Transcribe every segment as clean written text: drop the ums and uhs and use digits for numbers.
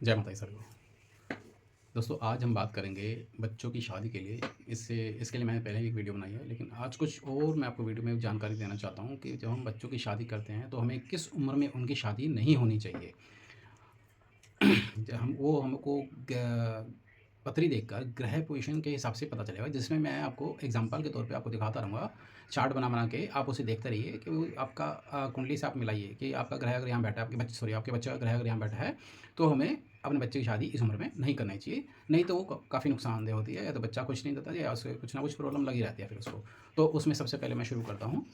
जय माता दी सर को। दोस्तों आज हम बात करेंगे बच्चों की शादी के लिए। इसके लिए मैंने पहले ही एक वीडियो बनाई है, लेकिन आज कुछ और मैं आपको वीडियो में जानकारी देना चाहता हूँ कि जब हम बच्चों की शादी करते हैं तो हमें किस उम्र में उनकी शादी नहीं होनी चाहिए। हमको पत्री देखकर ग्रह पोजीशन के हिसाब से पता चलेगा, जिसमें मैं आपको एग्जांपल के तौर पे आपको दिखाता रहूँगा। चार्ट बना के आप उसे देखते रहिए कि वो आपका कुंडली से आप मिलाइए कि आपका ग्रह अगर यहाँ बैठा है, आपके बच्चे का ग्रह अगर यहाँ बैठा है, तो हमें अपने बच्चे की शादी इस उम्र में नहीं करनी चाहिए। नहीं तो वो काफ़ी नुकसानदेह होती है, या तो बच्चा खुश नहीं देता या उससे कुछ ना कुछ प्रॉब्लम लगी रहती है फिर उसको। तो उसमें सबसे पहले मैं शुरू करता हूँ।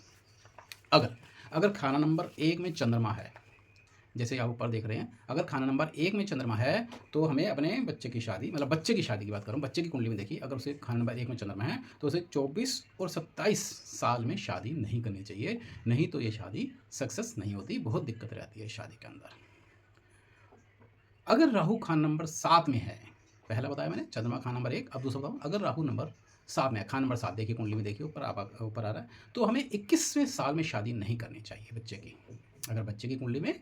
अगर अगर खाना नंबर 1 में चंद्रमा है, जैसे आप ऊपर देख रहे हैं, अगर खाना नंबर 1 में चंद्रमा है तो हमें अपने बच्चे की शादी, मतलब बच्चे की शादी की बात कर रहा हूँ, बच्चे की कुंडली में देखिए, अगर उसे खाना नंबर 1 में चंद्रमा है तो उसे 24 और 27 साल में शादी नहीं करनी चाहिए। नहीं तो ये शादी सक्सेस नहीं होती, बहुत दिक्कत रहती है शादी के अंदर। अगर राहु खान नंबर 7 में है, पहला बताया मैंने चंद्रमा खान नंबर 1, अब दूसरा बताऊँ। अगर राहु नंबर 7 में है, खान नंबर 7 देखिए कुंडली में, देखिए ऊपर आ रहा है, तो हमें 21वें साल में शादी नहीं करनी चाहिए बच्चे की। अगर बच्चे की कुंडली में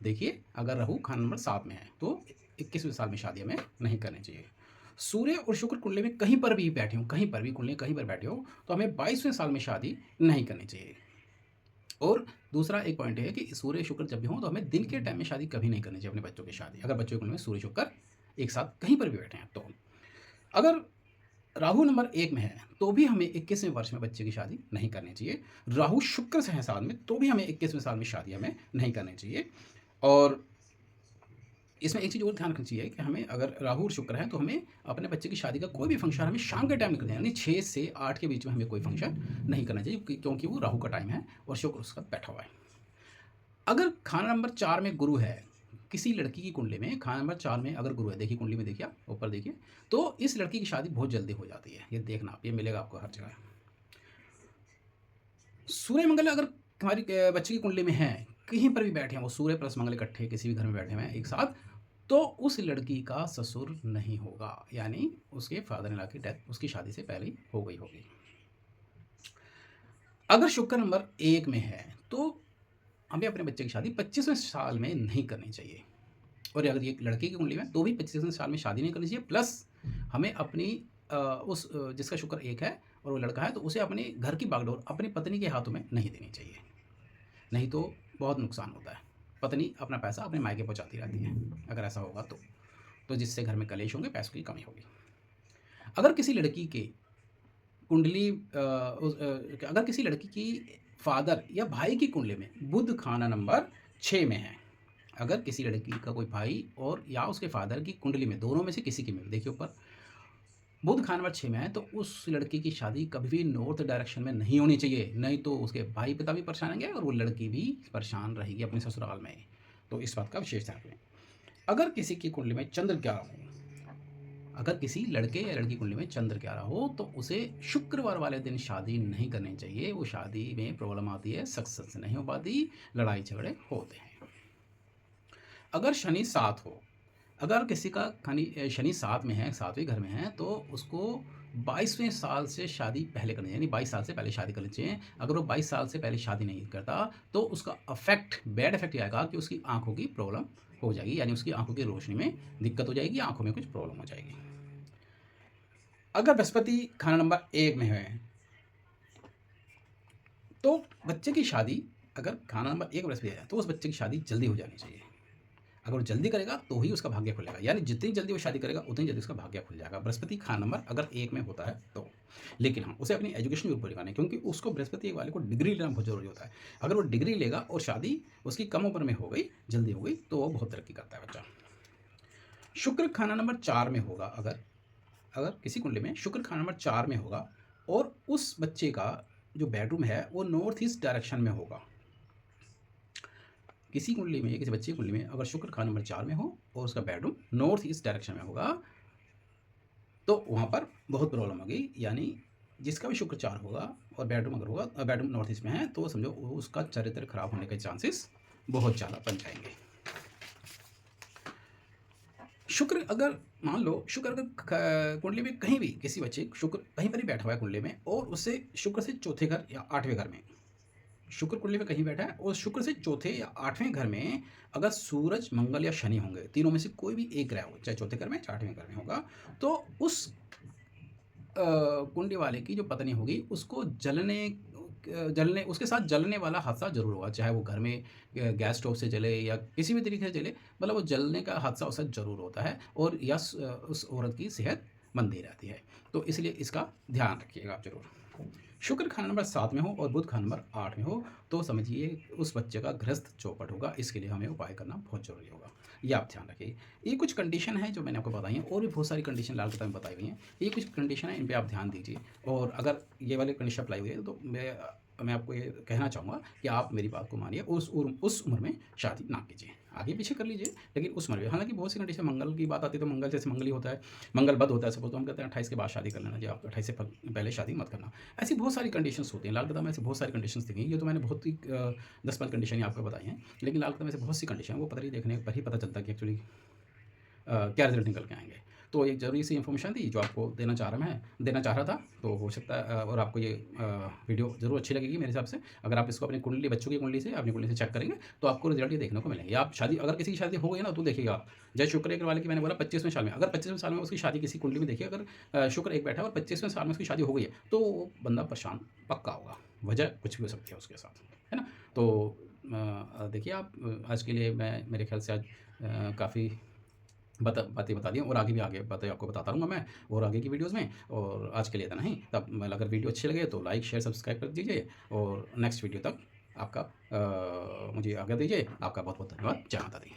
देखिए, अगर राहु खान नंबर 7 में है तो 21वें साल में शादी हमें नहीं करनी चाहिए। सूर्य और शुक्र कुंडली में कहीं पर भी बैठे हो, कहीं पर भी कुंडली कहीं पर बैठे हो, तो हमें 22वें साल में शादी नहीं करनी चाहिए। और दूसरा एक पॉइंट है कि सूर्य शुक्र जब भी हो तो हमें दिन के टाइम में शादी कभी नहीं करनी चाहिए अपने बच्चों की शादी, अगर बच्चों के में सूर्य शुक्र एक साथ कहीं पर भी बैठे हैं तो। अगर राहु नंबर 1 में है तो भी हमें 21वें वर्ष में बच्चे की शादी नहीं करनी चाहिए। राहु शुक्र से है साल में तो भी हमें 21वें साल में शादी हमें नहीं करनी चाहिए। और इसमें एक चीज़ और ध्यान रखनी चाहिए कि हमें, अगर राहु और शुक्र है तो हमें अपने बच्चे की शादी का कोई भी फंक्शन हमें शाम के टाइम नहीं करना है, यानी 6 से 8 के बीच में हमें कोई फंक्शन नहीं करना चाहिए, क्योंकि वो राहु का टाइम है और शुक्र उसका बैठा हुआ है। अगर खाना नंबर 4 में गुरु है, किसी लड़की की कुंडली में खाना नंबर 4 में अगर गुरु है, देखिए कुंडली में, देखिए आप ऊपर देखिए, तो इस लड़की की शादी बहुत जल्दी हो जाती है। ये देखना आप, ये मिलेगा आपको हर जगह। सूर्य मंगल अगर हमारी बच्चे की कुंडली में है, कहीं पर भी बैठे हैं, वो सूर्य प्लस मंगल इकट्ठे किसी भी घर में बैठे हुए हैं एक साथ, तो उस लड़की का ससुर नहीं होगा, यानी उसके फादर इन लॉ की डेथ उसकी शादी से पहले ही हो गई होगी। अगर शुक्र नंबर 1 में है तो हमें अपने बच्चे की शादी 25वें साल में नहीं करनी चाहिए। और अगर ये लड़की की कुंडली में तो भी 25वें साल में शादी नहीं करनी चाहिए। प्लस हमें अपनी जिसका शुक्र 1 है और वो लड़का है, तो उसे अपने घर की बागडोर अपनी पत्नी के हाथों में नहीं देनी चाहिए, नहीं तो बहुत नुकसान होता है। पत्नी अपना पैसा अपने मायके पहुंचाती रहती है अगर ऐसा होगा तो जिससे घर में कलेश होंगे, पैसों की कमी होगी। अगर किसी लड़की के कुंडली अगर किसी लड़की की फादर या भाई की कुंडली में बुध खाना नंबर 6 में है, अगर किसी लड़की का कोई भाई और या उसके फादर की कुंडली में, दोनों में से किसी की में, देखिए ऊपर बुध खाना नंबर 6 में है, तो उस लड़की की शादी कभी भी नॉर्थ डायरेक्शन में नहीं होनी चाहिए, नहीं तो उसके भाई पिता भी परेशान होंगे और वो लड़की भी परेशान रहेगी अपने ससुराल में। तो इस बात का विशेष ध्यान रखें। अगर किसी की कुंडली में चंद्र 11 हो, अगर किसी लड़के या लड़की कुंडली में चंद्र 11 हो, तो उसे शुक्रवार वाले दिन शादी नहीं करनी चाहिए। वो शादी में प्रॉब्लम आती है, सक्सेस नहीं हो पाती, लड़ाई झगड़े होते हैं। अगर शनि 7 हो, अगर किसी का शनि 7 में है, 7वें घर में है, तो उसको 22वें साल से शादी पहले करनी चाहिए, यानी 22 साल से पहले शादी करनी चाहिए। अगर वो 22 साल से पहले शादी नहीं करता तो उसका बैड इफेक्ट आएगा कि उसकी आंखों की प्रॉब्लम हो जाएगी, यानी उसकी आंखों की रोशनी में दिक्कत हो जाएगी, आंखों में कुछ प्रॉब्लम हो जाएगी। अगर बृहस्पति खाना नंबर 1 में है तो बच्चे की शादी, अगर खाना नंबर 1 बृहस्पति है तो उस बच्चे की शादी जल्दी हो जानी चाहिए। अगर वो जल्दी करेगा तो ही उसका भाग्य खुलेगा, यानी जितनी जल्दी वो शादी करेगा उतनी जल्दी उसका भाग्य खुल जाएगा, बृहस्पति खान नंबर अगर 1 में होता है तो। लेकिन हाँ, उसे अपनी एजुकेशन भी ऊपर लगानी है, क्योंकि उसको बृहस्पति वाले को डिग्री लेना बहुत जरूरी होता है। अगर वो डिग्री लेगा और शादी उसकी कम उम्र में हो गई, जल्दी हो गई, तो वो बहुत तरक्की करता है बच्चा। शुक्र खाना नंबर 4 में होगा, अगर अगर किसी कुंडली में शुक्र खाना नंबर 4 में होगा और उस बच्चे का जो बेडरूम है वो नॉर्थ ईस्ट डायरेक्शन में होगा, किसी कुंडली में, किसी बच्चे की कुंडली में अगर शुक्र खाना नंबर 4 में हो और उसका बेडरूम नॉर्थ ईस्ट डायरेक्शन में होगा, तो वहाँ पर बहुत प्रॉब्लम होगी। यानी जिसका भी शुक्र 4 होगा और बेडरूम अगर होगा, बेडरूम नॉर्थ ईस्ट में है, तो समझो उसका चरित्र खराब होने के चांसेस बहुत ज़्यादा बन जाएंगे। शुक्र अगर, मान लो शुक्र अगर कुंडली में कहीं भी, किसी बच्चे शुक्र कहीं पर ही बैठा हुआ है कुंडली में और उससे शुक्र से चौथे घर या 8वें घर में शुक्र कुंडली में कहीं बैठा है और शुक्र से चौथे या 8वें घर में अगर सूरज, मंगल या शनि होंगे, तीनों में से कोई भी एक ग्रह हो, चाहे चौथे घर में, चाहे 8वें घर में होगा, तो उस कुंडली वाले की जो पत्नी होगी उसको जलने उसके साथ जलने वाला हादसा ज़रूर होगा। चाहे वो घर में गैस स्टोव से जले या किसी भी तरीके से जले, मतलब वो जलने का हादसा उससे ज़रूर होता है और या उस औरत की सेहत मंदी रहती है। तो इसलिए इसका ध्यान रखिएगा आप ज़रूर। शुक्र खाना नंबर 7 में हो और बुध खाना नंबर 8 में हो, तो समझिए उस बच्चे का गृहस्थ चौपट होगा। इसके लिए हमें उपाय करना बहुत ज़रूरी होगा। ये आप ध्यान रखिए। ये कुछ कंडीशन है जो मैंने आपको बताई हैं, और भी बहुत सारी कंडीशन लाल किताब में बताई हुई हैं। ये कुछ कंडीशन है, इन पे आप ध्यान दीजिए, और अगर ये वाली कंडीशन अप्लाई हुई है तो मैं आपको ये कहना चाहूँगा कि आप मेरी बात को मानिए, उस उम्र में शादी ना कीजिए। आगे पीछे कर लीजिए, लेकिन उस उम्र में। हालाँकि बहुत सी कंडीशन, मंगल की बात आती है तो मंगल जैसे मंगल ही होता है, मंगल बद होता है सपोज़, तो हम कहते हैं 28 के बाद शादी कर लेना जी, आप 28 से पहले शादी मत करना। ऐसी बहुत सारी कंडीशंस होती हैं। लाल किताब में ऐसी बहुत सारी कंडीशंस दी गई हैं। ये तो मैंने बहुत ही 10-15 कंडीशन ही आपको बताई हैं, लेकिन लाल किताब में ऐसे बहुत सी कंडीशन है, वो पतरी देखने पर ही पता चलता है कि एक्चुअली क्या रिजल्ट निकल के आएँगे। तो एक ज़रूरी सी इन्फॉर्मेशन थी जो आपको देना चाह रहा था। तो हो सकता है और आपको ये वीडियो ज़रूर अच्छी लगेगी मेरे हिसाब से। अगर आप इसको अपनी कुंडली, बच्चों की कुंडली से, अपनी कुंडली से चेक करेंगे तो आपको रिजल्ट ये देखने को मिलेंगे। आप शादी, अगर किसी की शादी हो गई ना, तो देखिएगा आप, जैसे शुक्र एक वाले की मैंने बोला 25वें साल में, अगर 25वें साल में उसकी शादी किसी कुंडली में देखिए, अगर शुक्र एक बैठा है और 25वें साल में उसकी शादी हो गई है, तो वो बंदा परेशान पक्का होगा। वजह कुछ भी हो सकती है उसके साथ, है ना? तो देखिए आप, आज के लिए मैं, मेरे ख्याल से आज काफ़ी बातें बता दी हैं, और आगे बातें आपको बताता रहूँगा मैं, और आगे की वीडियोज़ में। और आज के लिए इतना ही। तब अगर वीडियो अच्छी लगे तो लाइक, शेयर, सब्सक्राइब कर दीजिए, और नेक्स्ट वीडियो तक आपका मुझे आज्ञा दीजिए। आपका बहुत बहुत धन्यवाद। जय माता दी।